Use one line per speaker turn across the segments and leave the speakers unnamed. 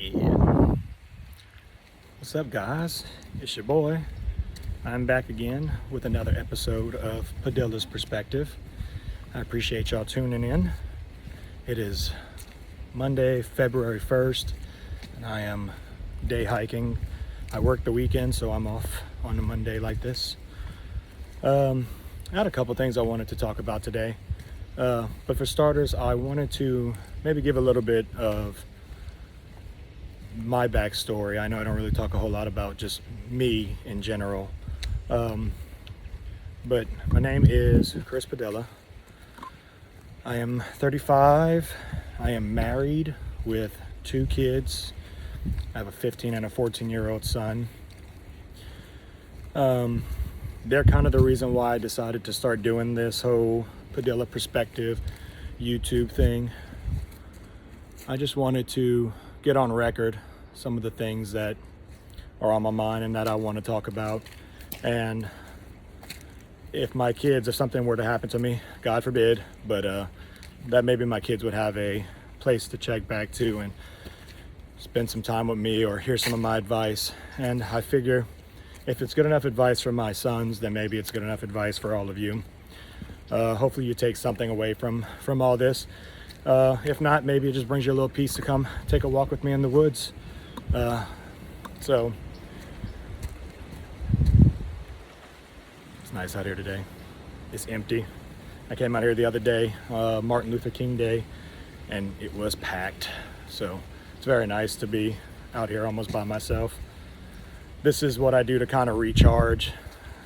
Yeah. What's up, guys? It's your boy. I'm back again with another episode of Padilla's Perspective. I appreciate y'all tuning in. It is Monday, February 1st, and I am day hiking. I work the weekend, so I'm off on a Monday like this. I had a couple things I wanted to talk about today. But for starters, I wanted to maybe give a little bit of my backstory. I know I don't really talk a whole lot about just me in general. But my name is Chris Padilla. I am 35. I am married with 2 kids. I have a 15 and a 14-year-old son. They're kind of the reason why I decided to start doing this whole Padilla Perspective YouTube thing. I just wanted to get on record some of the things that are on my mind and that I want to talk about. And if something were to happen to me, God forbid, but that maybe my kids would have a place to check back to and spend some time with me or hear some of my advice. And I figure if it's good enough advice for my sons, then maybe it's good enough advice for all of you. Hopefully you take something away from all this. If not, maybe it just brings you a little peace to come take a walk with me in the woods. So it's nice out here today. It's empty. I came out here the other day, Martin Luther King Day, and it was packed. So it's very nice to be out here almost by myself. This is what I do to kind of recharge.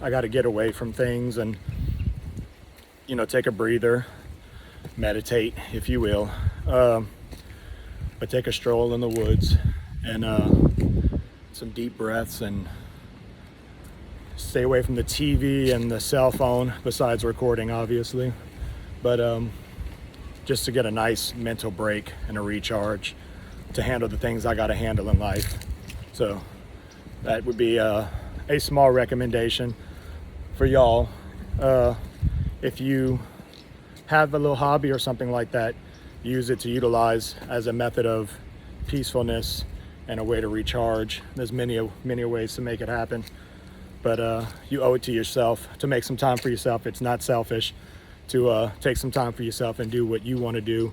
I got to get away from things and, take a breather, meditate, if you will, but take a stroll in the woods and some deep breaths and stay away from the TV and the cell phone, besides recording, obviously, but just to get a nice mental break and a recharge to handle the things I got to handle in life. So that would be a small recommendation for y'all. If you have a little hobby or something like that, use it to utilize as a method of peacefulness and a way to recharge. There's many ways to make it happen, but you owe it to yourself to make some time for yourself. It's not selfish to take some time for yourself and do what you want to do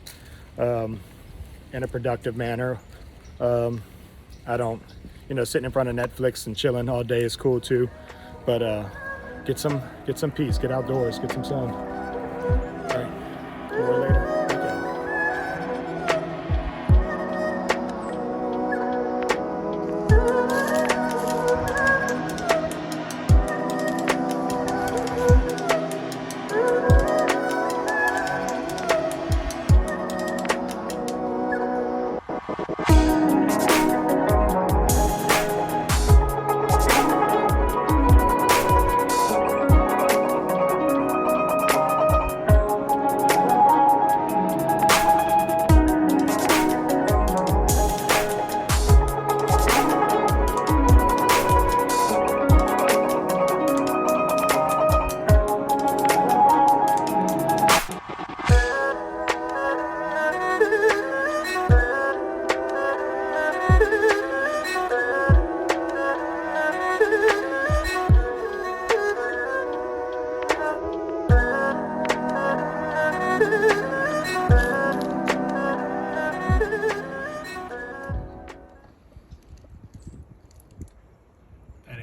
in a productive manner. I don't, sitting in front of Netflix and chilling all day is cool too, but get some peace, get outdoors, get some sun. All right, more later.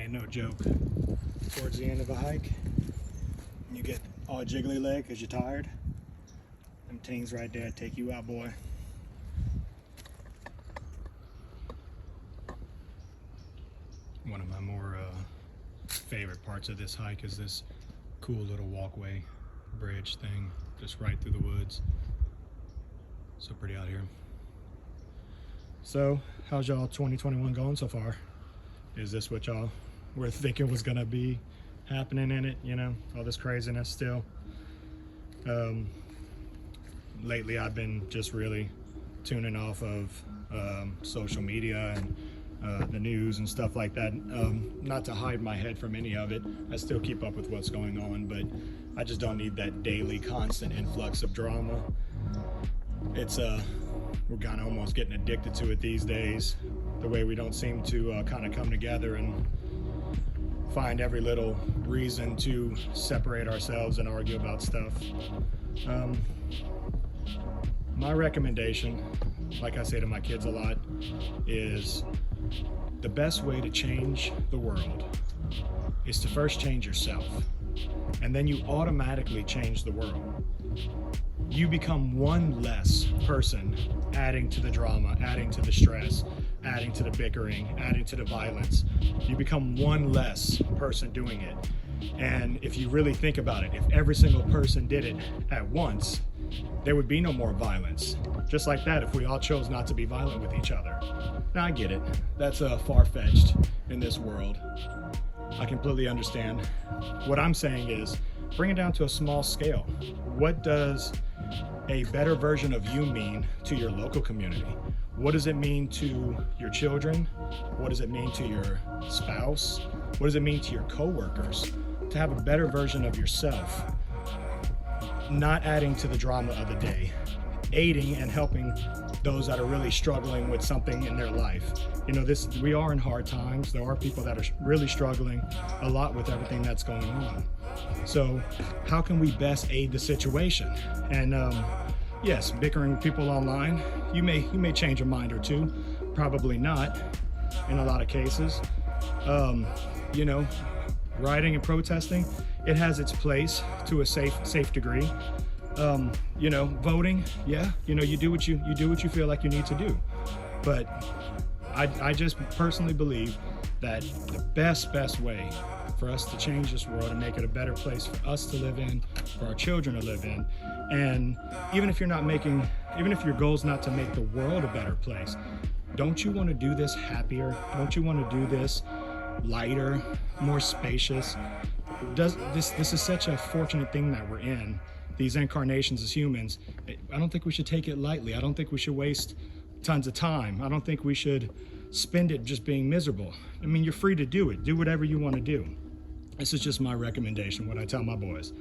No joke. Towards the end of a hike, you get all jiggly leg because you're tired. Them things right there take you out, boy. One of my more favorite parts of this hike is this cool little walkway bridge thing just right through the woods. So pretty out here. So how's y'all 2021 going so far? Is this what y'all were thinking was gonna be happening in it, all this craziness still? Lately I've been just really tuning off of social media and the news and stuff like that. Not to hide my head from any of it, I still keep up with what's going on, but I just don't need that daily constant influx of drama. It's we're kind of almost getting addicted to it these days, the way we don't seem to kind of come together and find every little reason to separate ourselves and argue about stuff. My recommendation, like I say to my kids a lot, is the best way to change the world is to first change yourself, and then you automatically change the world. You become one less person adding to the drama, adding to the stress, adding to the bickering, adding to the violence. You become one less person doing it. And if you really think about it, if every single person did it at once, there would be no more violence. Just like that, if we all chose not to be violent with each other. Now, I get it. That's far-fetched in this world. I completely understand. What I'm saying is, bring it down to a small scale. What does a better version of you mean to your local community? What does it mean to your children? What does it mean to your spouse? What does it mean to your coworkers? To have a better version of yourself, not adding to the drama of the day, aiding and helping those that are really struggling with something in their life. You know, we are in hard times. There are people that are really struggling a lot with everything that's going on. So how can we best aid the situation? And yes, bickering with people online, you may change a mind or two, probably not in a lot of cases. You know, rioting and protesting, it has its place to a safe degree. You know, voting, yeah, you know, you do what you feel like you need to do. But I just personally believe that the best way for us to change this world and make it a better place for us to live in, for our children to live in, and even if your goal is not to make the world a better place, don't you want to do this happier? Don't you want to do this lighter, more spacious? This is such a fortunate thing that we're in, these incarnations as humans. I don't think we should take it lightly. I don't think we should waste tons of time. I don't think we should spend it just being miserable. I mean, you're free to do it. Do whatever you want to do. This is just my recommendation, what I tell my boys.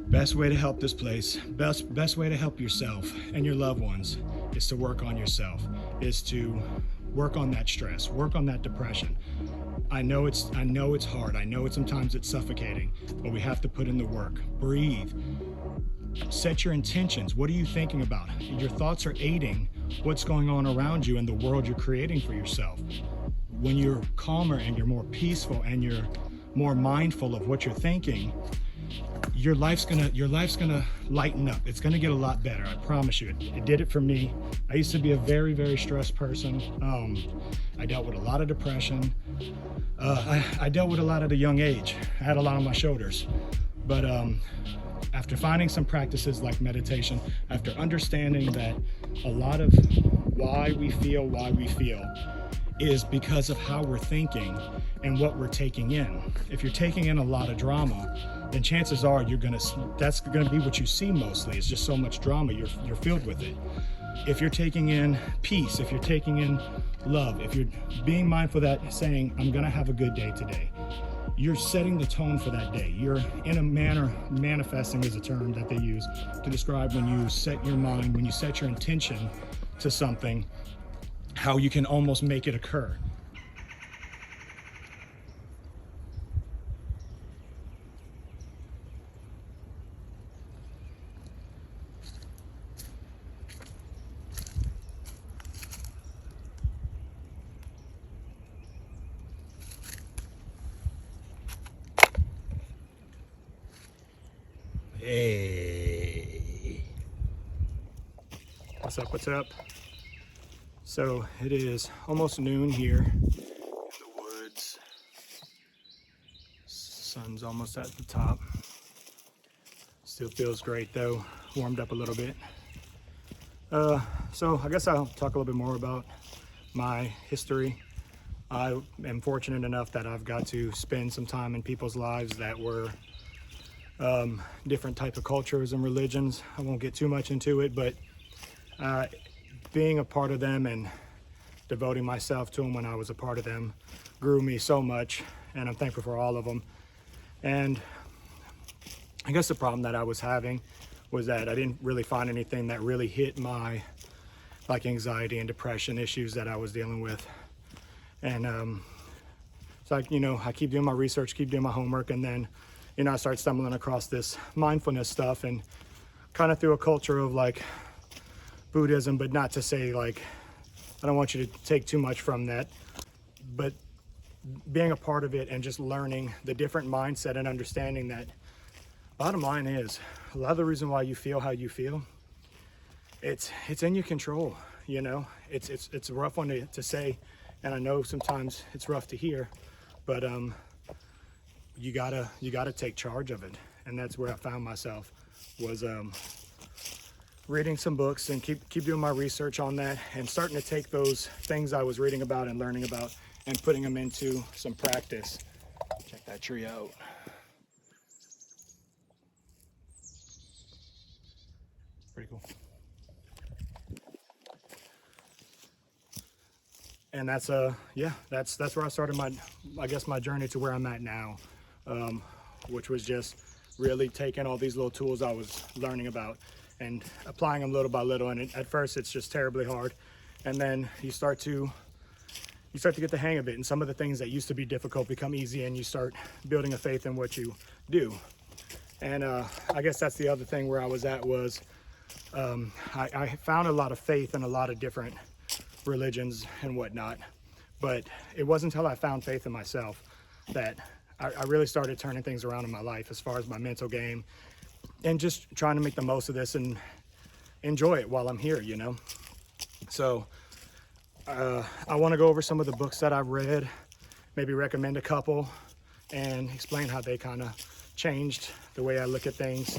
Best way to help this place, best way to help yourself and your loved ones is to work on yourself, is to work on that stress, work on that depression. I know it's hard. I know sometimes it's suffocating, but we have to put in the work. Breathe. Set your intentions. What are you thinking about? Your thoughts are aiding what's going on around you and the world you're creating for yourself. When you're calmer and you're more peaceful and you're more mindful of what you're thinking, your life's gonna lighten up. It's gonna get a lot better. I promise you. It did it for me. I used to be a very stressed person. I dealt with a lot of depression. I dealt with a lot at a young age. I had a lot on my shoulders. But after finding some practices like meditation, after understanding that a lot of why we feel is because of how we're thinking and what we're taking in. If you're taking in a lot of drama, then chances are that's gonna be what you see mostly. It's just so much drama, you're filled with it. If you're taking in peace, if you're taking in love, if you're being mindful that saying, I'm gonna have a good day today, you're setting the tone for that day. You're in a manner, manifesting is a term that they use to describe when you set your mind, when you set your intention to something, how you can almost make it occur. Hey. What's up? So it is almost noon here in the woods. Sun's almost at the top. Still feels great though, warmed up a little bit. So I guess I'll talk a little bit more about my history. I am fortunate enough that I've got to spend some time in people's lives that were different type of cultures and religions. I won't get too much into it, but being a part of them and devoting myself to them when I was a part of them grew me so much, and I'm thankful for all of them. And I guess the problem that I was having was that I didn't really find anything that really hit my like anxiety and depression issues that I was dealing with. And so I keep doing my research, keep doing my homework, and then I start stumbling across this mindfulness stuff, and kind of through a culture of like Buddhism, but not to say like, I don't want you to take too much from that, but being a part of it and just learning the different mindset and understanding that bottom line is a lot of the reason why you feel how you feel, it's in your control. It's a rough one to say, and I know sometimes it's rough to hear, but you gotta take charge of it. And that's where I found myself, was reading some books and keep doing my research on that, and starting to take those things I was reading about and learning about and putting them into some practice. Check that tree out. Pretty cool. And that's where I started my journey to where I'm at now, which was just really taking all these little tools I was learning about and applying them little by little. And at first it's just terribly hard, and then you start to get the hang of it, and some of the things that used to be difficult become easy, and you start building a faith in what you do. And I guess that's the other thing where I was at, was I found a lot of faith in a lot of different religions and whatnot, but it wasn't until I found faith in myself that I really started turning things around in my life, as far as my mental game, and just trying to make the most of this and enjoy it while I'm here, So I want to go over some of the books that I've read, maybe recommend a couple, and explain how they kind of changed the way I look at things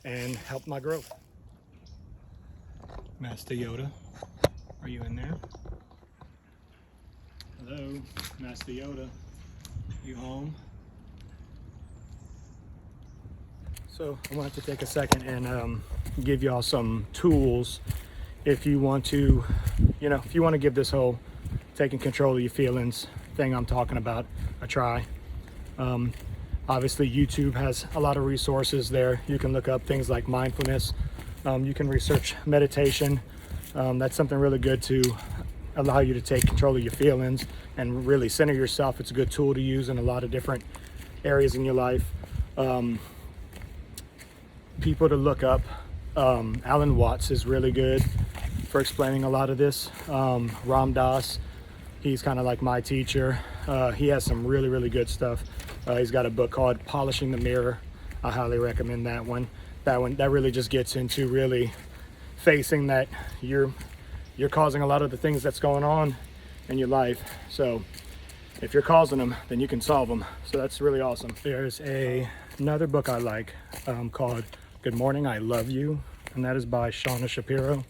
and helped my growth. Master Yoda, are you in there? Hello, Master Yoda, you home? So I wanted to take a second and give y'all some tools if you want to, give this whole taking control of your feelings thing I'm talking about a try. Obviously YouTube has a lot of resources there. You can look up things like mindfulness. You can research meditation. That's something really good to allow you to take control of your feelings and really center yourself. It's a good tool to use in a lot of different areas in your life. People to look up, Alan Watts is really good for explaining a lot of this. Ram Dass, he's kind of like my teacher. He has some really, really good stuff. He's got a book called Polishing the Mirror. I highly recommend that one. That really just gets into really facing that you're causing a lot of the things that's going on in your life. So if you're causing them, then you can solve them. So that's really awesome. There's another book I like called Good Morning, I Love You, and that is by Shauna Shapiro.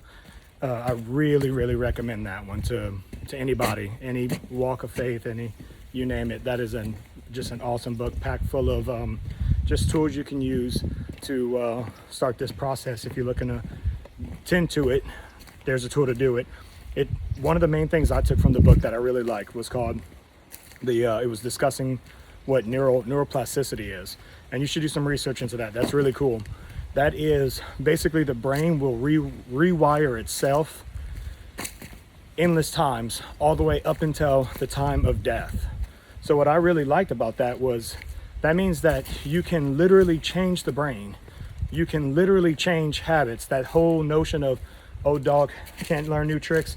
I really, really recommend that one to anybody, any walk of faith, you name it. That is just an awesome book, packed full of just tools you can use to start this process. If you're looking to tend to it, there's a tool to do it. One of the main things I took from the book that I really liked was called it was discussing what neuroplasticity is, and you should do some research into that. That's really cool. That is basically the brain will rewire itself endless times, all the way up until the time of death. So what I really liked about that was, that means that you can literally change the brain. You can literally change habits. That whole notion of, oh, dog can't learn new tricks,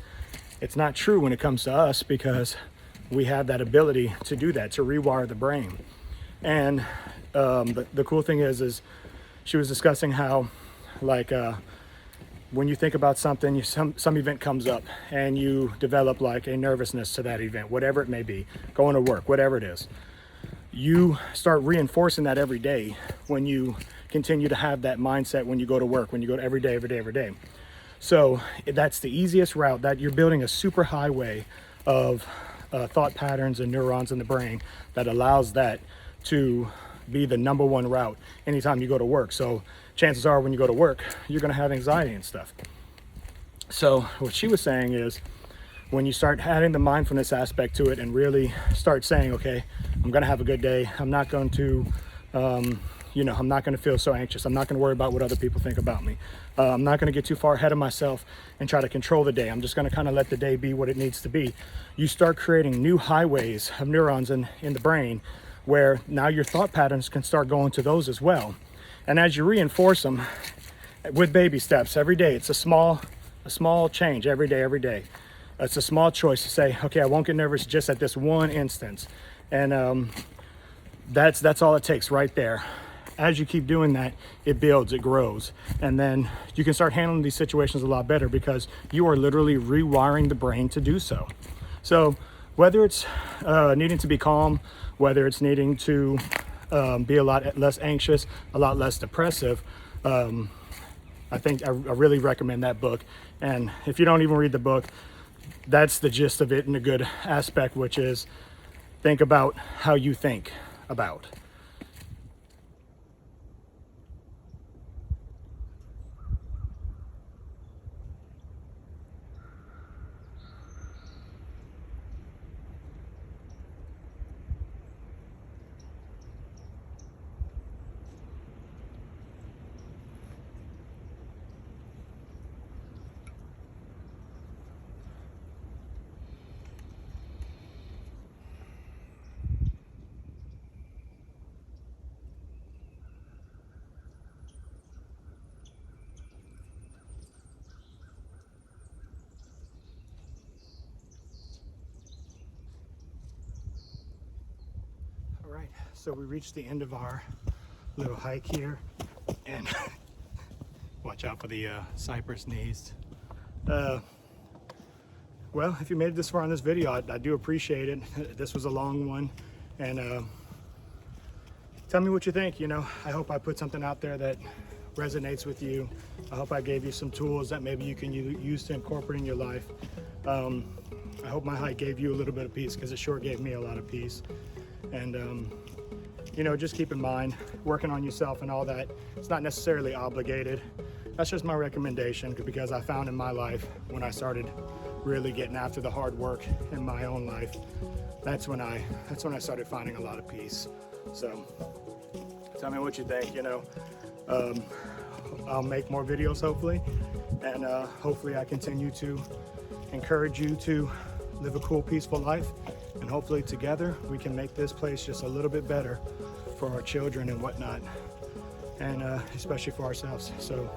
it's not true when it comes to us, because we have that ability to do that, to rewire the brain. And the cool thing is she was discussing how, like, when you think about something, some event comes up and you develop like a nervousness to that event, whatever it may be, going to work, whatever it is. You start reinforcing that every day when you continue to have that mindset when you go to work, when you go to every day. So that's the easiest route, that you're building a super highway of thought patterns and neurons in the brain that allows that to be the number one route anytime you go to work. So chances are when you go to work, you're going to have anxiety and stuff. So what she was saying is, when you start adding the mindfulness aspect to it and really start saying, okay, I'm going to have a good day. I'm not going to, I'm not going to feel so anxious. I'm not going to worry about what other people think about me. I'm not going to get too far ahead of myself and try to control the day. I'm just going to kind of let the day be what it needs to be. You start creating new highways of neurons in the brain, where now your thought patterns can start going to those as well. And as you reinforce them with baby steps every day, it's a small change every day. It's a small choice to say, okay, I won't get nervous just at this one instance. And that's all it takes right there. As you keep doing that, it builds, it grows. And then you can start handling these situations a lot better because you are literally rewiring the brain to do so. So whether it's needing to be calm, whether it's needing to be a lot less anxious, a lot less depressive, I think I really recommend that book. And if you don't even read the book, that's the gist of it in a good aspect, which is think about how you think about. All right, so we reached the end of our little hike here, and watch out for the cypress knees. Well, if you made it this far in this video, I do appreciate it. This was a long one, and tell me what you think. I hope I put something out there that resonates with you. I hope I gave you some tools that maybe you can use to incorporate in your life. I hope my hike gave you a little bit of peace, because it sure gave me a lot of peace. And just keep in mind, working on yourself and all that, it's not necessarily obligated. That's just my recommendation, because I found in my life, when I started really getting after the hard work in my own life, that's when I started finding a lot of peace. So tell me what you think. I'll make more videos hopefully, and hopefully I continue to encourage you to live a cool, peaceful life, and hopefully together we can make this place just a little bit better for our children and whatnot, and especially for ourselves. So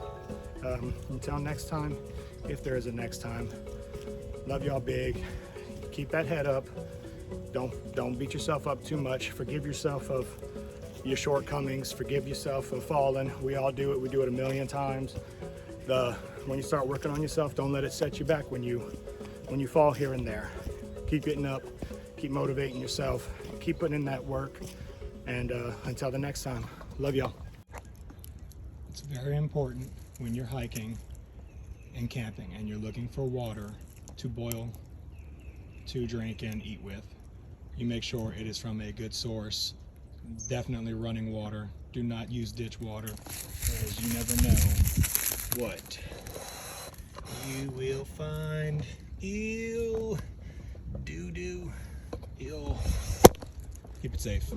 until next time, if there is a next time, love y'all big. Keep that head up. Don't beat yourself up too much. Forgive yourself of your shortcomings. Forgive yourself of falling. We all do it. We do it a million times. When you start working on yourself, don't let it set you back when you fall here and there. Keep getting up. Keep motivating yourself. Keep putting in that work. And until the next time, love y'all. It's very important when you're hiking and camping and you're looking for water to boil, to drink and eat with, you make sure it is from a good source. Definitely running water. Do not use ditch water, because you never know what you will find. Ew, doo-doo, ew. Keep it safe.